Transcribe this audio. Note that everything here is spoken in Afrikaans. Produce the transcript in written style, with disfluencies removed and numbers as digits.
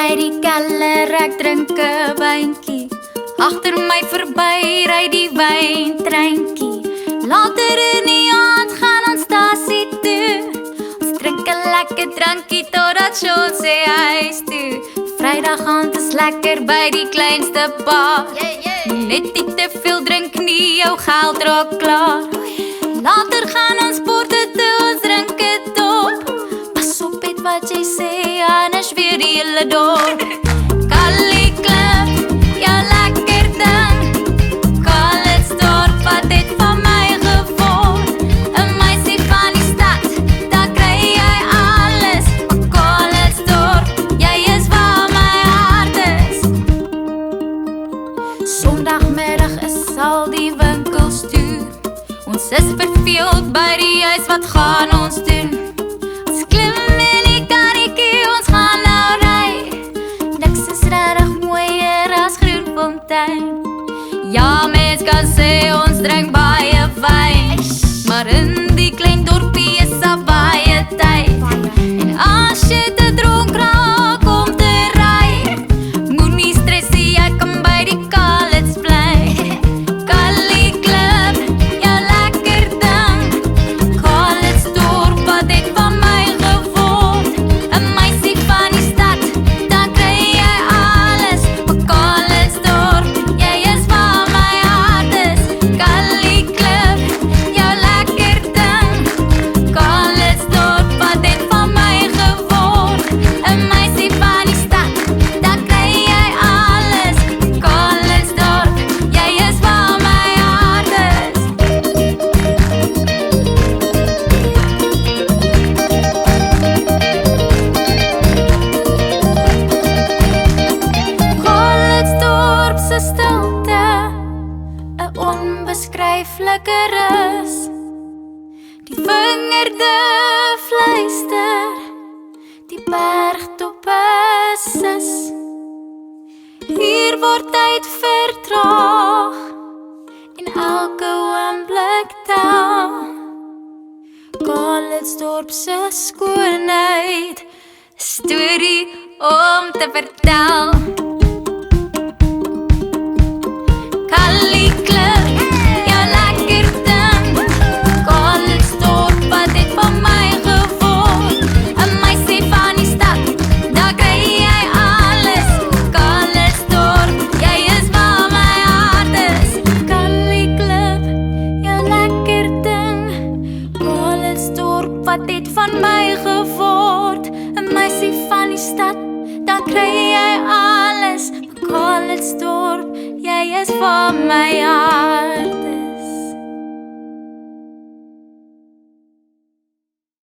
by die keller, ek drink 'n wyntjie. Agter my verby ry die wyntreintjie. Later in die aand gaan ons stasie toe. Ons drink 'n lekker drankie totdat Sean sê huis toe. Vrydag aand is lekker by die kleinste bar. Net nie te veel drink nie, jou geld raak klaar. Later gaan ons sporte toe, ons drink het op. Pas op met wat jy sê, anders weer die hele dorp. Kali Klip, jou lekker ding. Calitzdorp, wat het van my geword? 'n meisie van die stad, daar kry jy alles. Maar Calitzdorp, jy is waar my hart is. Sondagmiddag is al die winkels toe. Ons is verveeld by die huis, wat gaan ons doen? Ons klim in die karretjie, ons gaan nou ry. Niks is regtig mooier as Groenfontein. Ja, mens kan sê ons drink baie wyn, maar in die klein dorpie is daar baie tyd. En as jy te dronk raak om te ry, moenie stres nie, jy kan by die Calitz bly. Kali Klip, jou lekker ding. Calitzdorp, wat het van my geword? 'n meisie van die stad, dan kry jy alles. Maar Calitzdorp, jy is waar my hart is. Kali Klip, jou lekker ding. Calitzdorp, wat het van my geword? 'n meisie van die stad, dan kry jy alles. Calitzdorp, jy is waar my hart is. Calitzdorp se stilte, 'n onbeskryflike rus. Die vingerde fluister, die bergtoppe sis. Hier word tyd vertraag, en elke oomblik tel. Calitzdorp se skoonheid, 'n storie om te vertel. Kali Klip, jou lekker ding. Calitzdorp, wat het van my geword? 'n meisie van die stad, daar kry jy alles. Calitzdorp, jy is waar my hart is. Kali Klip, jou lekker ding. Calitzdorp, wat het van my geword? 'n meisie van die stad, dan kry jy alles. Calitzdorp, jy is waar my hart